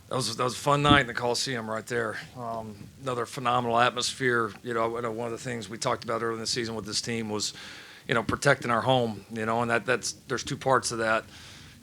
That was a fun night in the Coliseum right there. Another phenomenal atmosphere. I know one of the things we talked about earlier in the season with this team was, protecting our home. And that's there's two parts of that.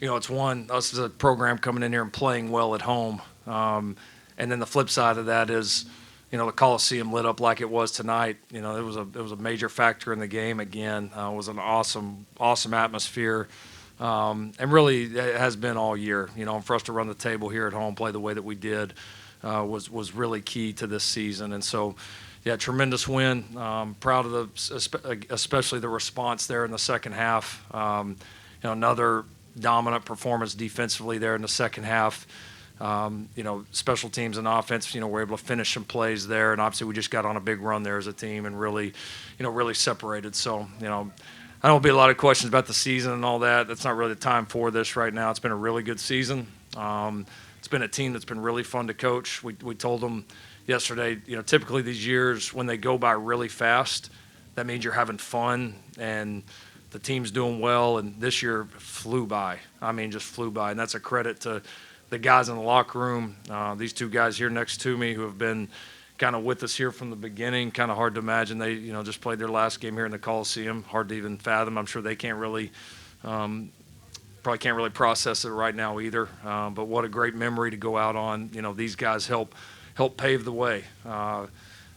It's one, us as a program coming in here and playing well at home, and then the flip side of that is, the Coliseum lit up like it was tonight. It was a major factor in the game again. It was an awesome atmosphere. And really, it has been all year. And for us to run the table here at home, play the way that we did, was really key to this season. And so, yeah, tremendous win. Proud of especially the response there in the second half. Another dominant performance defensively there in the second half. Special teams and offense, we're able to finish some plays there, and obviously we just got on a big run there as a team and really separated. So, I don't be a lot of questions about the season and all that. That's not really the time for this right now. It's been a really good season. It's been a team that's been really fun to coach. We told them yesterday, typically these years when they go by really fast, that means you're having fun and the team's doing well. And this year flew by. I mean, just flew by. And that's a credit to the guys in the locker room. These two guys here next to me who have been kind of with us here from the beginning. Kind of hard to imagine they, just played their last game here in the Coliseum. Hard to even fathom. I'm sure they can't really, probably can't really process it right now either. But what a great memory to go out on. These guys help pave the way.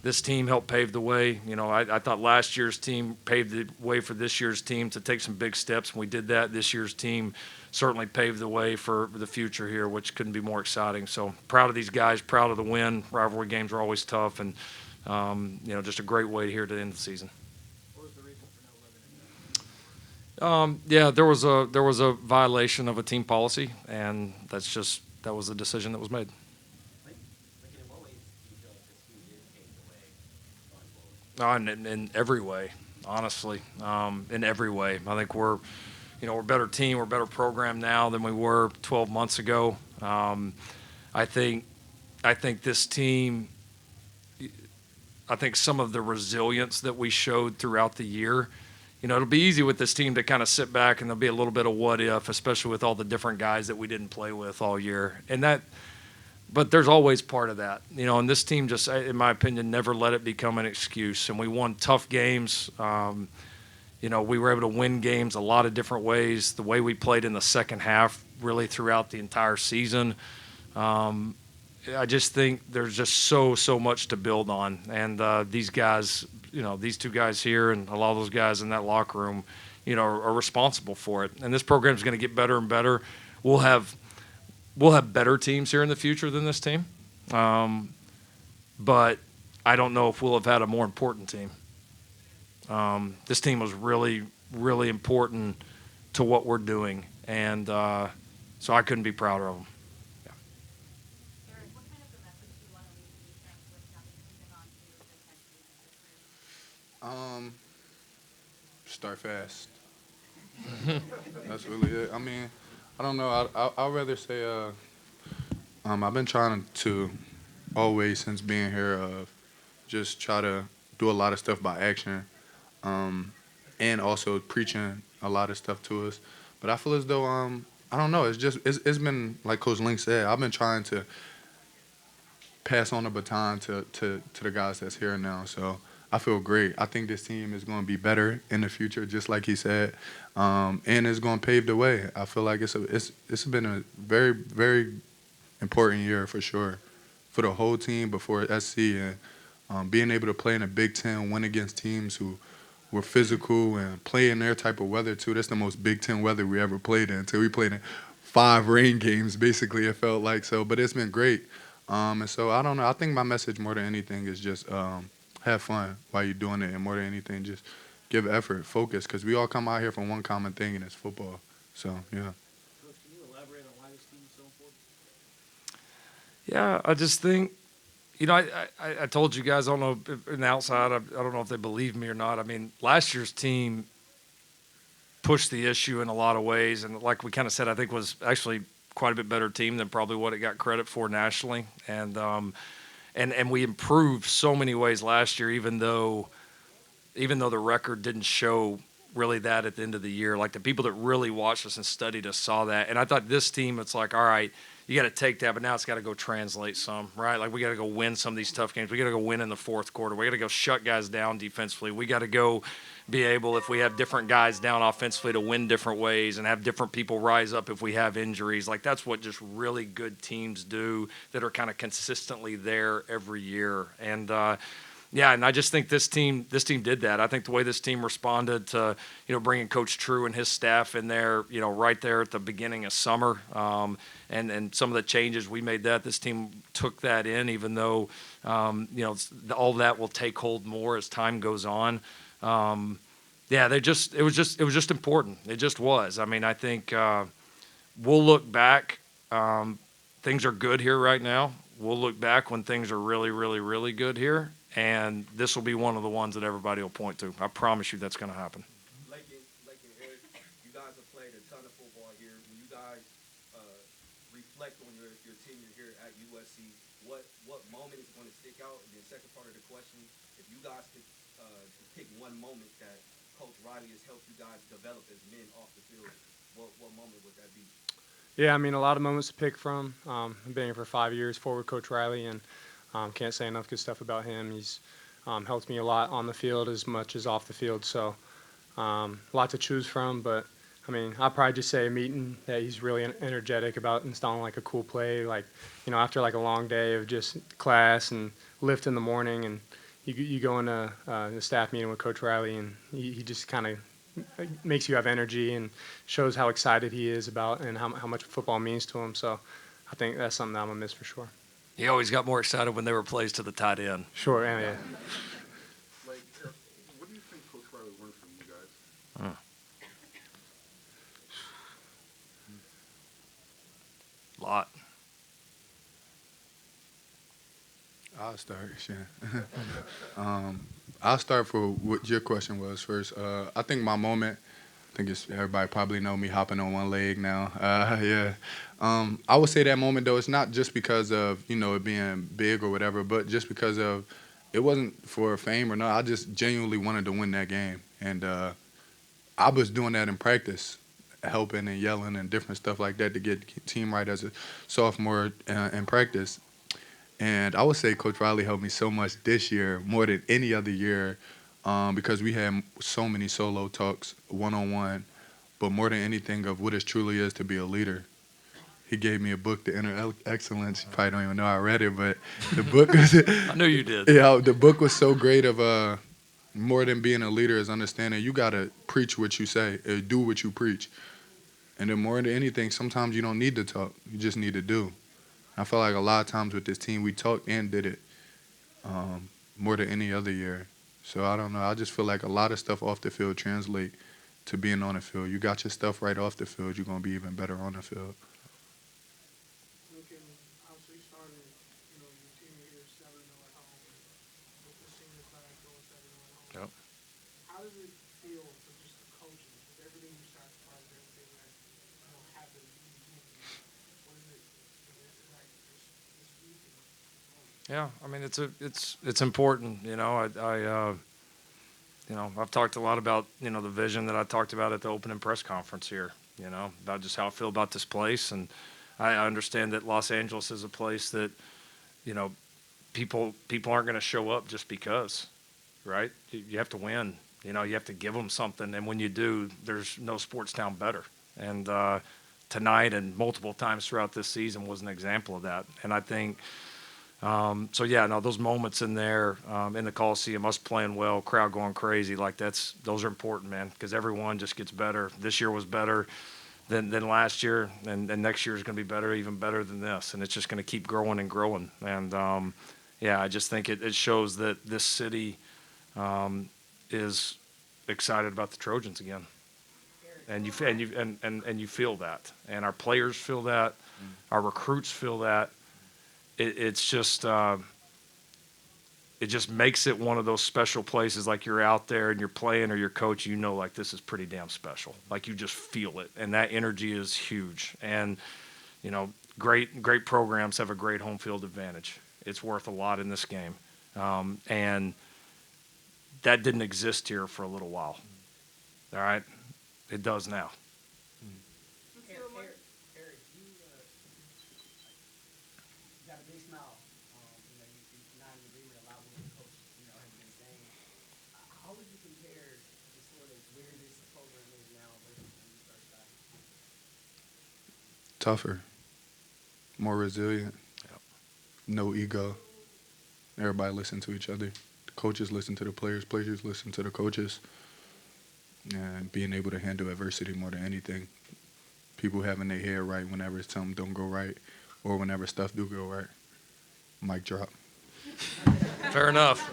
This team helped pave the way. I thought last year's team paved the way for this year's team to take some big steps, and we did that. This year's team certainly paved the way for the future here, which couldn't be more exciting. So proud of these guys, proud of the win. Rivalry games are always tough, and just a great way here to end the season. What was the reason for no living in Yeah, there was a violation of a team policy, and that was the decision that was made. Like in what ways do you feel like this team did pave the way going forward? In every way, honestly, in every way. I think we're a better team, we're a better program now than we were 12 months ago. I think this team, I think some of the resilience that we showed throughout the year, it'll be easy with this team to kind of sit back and there'll be a little bit of what if, especially with all the different guys that we didn't play with all year. But there's always part of that, and this team just, in my opinion, never let it become an excuse. And we won tough games. We were able to win games a lot of different ways. The way we played in the second half, really throughout the entire season. I just think there's just so much to build on. And these guys, these two guys here and a lot of those guys in that locker room, are responsible for it. And this program is going to get better and better. We'll have better teams here in the future than this team. But I don't know if we'll have had a more important team. This team was really, really important to what we're doing, and so I couldn't be prouder of them. Yeah. Eric, what kind of a message do you want to leave the defense with having moving on to this next season? Start fast. That's really it. I mean, I don't know. I'd rather say I've been trying to always since being here just try to do a lot of stuff by action. And also preaching a lot of stuff to us. But I feel as though I don't know. It's been like Coach Link said. I've been trying to pass on the baton to the guys that's here now. So I feel great. I think this team is going to be better in the future, just like he said, and it's going to pave the way. I feel like it's been a very, very important year for sure for the whole team, but for SC and being able to play in a Big Ten, win against teams who were physical and play in their type of weather too. That's the most Big Ten weather we ever played in. Until we played in 5 rain games, basically it felt like so. But it's been great. And so I don't know. I think my message more than anything is just have fun while you're doing it, and more than anything, just give effort, focus, because we all come out here for one common thing, and it's football. So yeah. Coach, can you elaborate on why this team is so important? Yeah, I just think, I told you guys, I don't know, if, in the outside, I don't know if they believe me or not. I mean, last year's team pushed the issue in a lot of ways, and like we kind of said, I think was actually quite a bit better team than probably what it got credit for nationally. And we improved so many ways last year, even though the record didn't show really that at the end of the year. Like the people that really watched us and studied us saw that. And I thought this team, it's like, all right, you got to take that, but now it's got to go translate some, right? Like we got to go win some of these tough games. We got to go win in the fourth quarter. We got to go shut guys down defensively. We got to go be able, if we have different guys down offensively, to win different ways and have different people rise up if we have injuries. Like that's what just really good teams do that are kind of consistently there every year. And yeah, and I just think this team did that. I think the way this team responded to, bringing Coach True and his staff in there, right there at the beginning of summer, and some of the changes we made, this team took that in, even though, all that will take hold more as time goes on. Yeah, it was just important. It just was. I mean, I think we'll look back. Things are good here right now. We'll look back when things are really, really, really good here. And this will be one of the ones that everybody will point to. I promise you that's going to happen. Lake and Eric, you guys have played a ton of football here. When you guys reflect on your tenure here at USC, what moment is going to stick out? And the second part of the question, if you guys could pick one moment that Coach Riley has helped you guys develop as men off the field, what moment would that be? Yeah, I mean, a lot of moments to pick from. I've been here for 5 years, forward Coach Riley, and can't say enough good stuff about him. He's helped me a lot on the field as much as off the field. So a lot to choose from. But, I mean, I'll probably just say a meeting that he's really energetic about installing, like, a cool play. Like, after, like, a long day of just class and lift in the morning, and you go into the staff meeting with Coach Riley, and he just kind of makes you have energy and shows how excited he is about and how much football means to him. So I think that's something that I'm going to miss for sure. He always got more excited when they were plays to the tight end. Sure, yeah. Like, what do you think Coach Riley learned from you guys? Lot. I'll start. Sure. I'll start for what your question was first. I think my moment, I think it's everybody probably know me hopping on one leg now. Yeah. I would say that moment, though, it's not just because of, it being big or whatever, but just because of it wasn't for fame or not. I just genuinely wanted to win that game. And I was doing that in practice, helping and yelling and different stuff like that to get the team right as a sophomore in practice. And I would say Coach Riley helped me so much this year, more than any other year, because we had so many solo talks, one-on-one, but more than anything of what it truly is to be a leader. He gave me a book, The Inner Excellence. You probably don't even know I read it, but the book was I knew you did. Yeah, the book was so great of more than being a leader is understanding you got to preach what you say, do what you preach. And then more than anything, sometimes you don't need to talk. You just need to do. I feel like a lot of times with this team, we talked and did it more than any other year. So I don't know. I just feel like a lot of stuff off the field translate to being on the field. You got your stuff right off the field, you're going to be even better on the field. Lincoln, obviously started, your tenure here 7-0 at home, with the senior class going 7-0 at home. Yep. How does it feel for just the coaching, with everything you sacrificed, everything that happened in between? What is it? It's like this week and this moment. Yeah, I mean it's important. I've talked a lot about the vision that I talked about at the opening press conference here. About just how I feel about this place, and I understand that Los Angeles is a place that people aren't going to show up just because, right? You have to win. You have to give them something, and when you do, there's no sports town better. And tonight and multiple times throughout this season was an example of that. And I think. Those moments in there, in the Coliseum, us playing well, crowd going crazy, those are important, man, because everyone just gets better. This year was better than last year, and next year is going to be better, even better than this, and it's just going to keep growing and growing. And I just think it shows that this city is excited about the Trojans again, and you feel that, and our players feel that, our recruits feel that. It's just it just makes it one of those special places. Like you're out there and you're playing, or your coach, like this is pretty damn special. Like you just feel it, and that energy is huge. And great programs have a great home field advantage. It's worth a lot in this game, and that didn't exist here for a little while. All right, it does now. Eric, got a big smile. You're not in agreement a lot with what the coach, has been saying. How would you compare just sort of where this program is now versus when you first started? Tougher, more resilient, no ego. Everybody listen to each other. The coaches listen to the players. Players listen to the coaches. And being able to handle adversity more than anything. People having their head right whenever something don't go right, or whenever stuff do go right. Mic drop. Fair enough.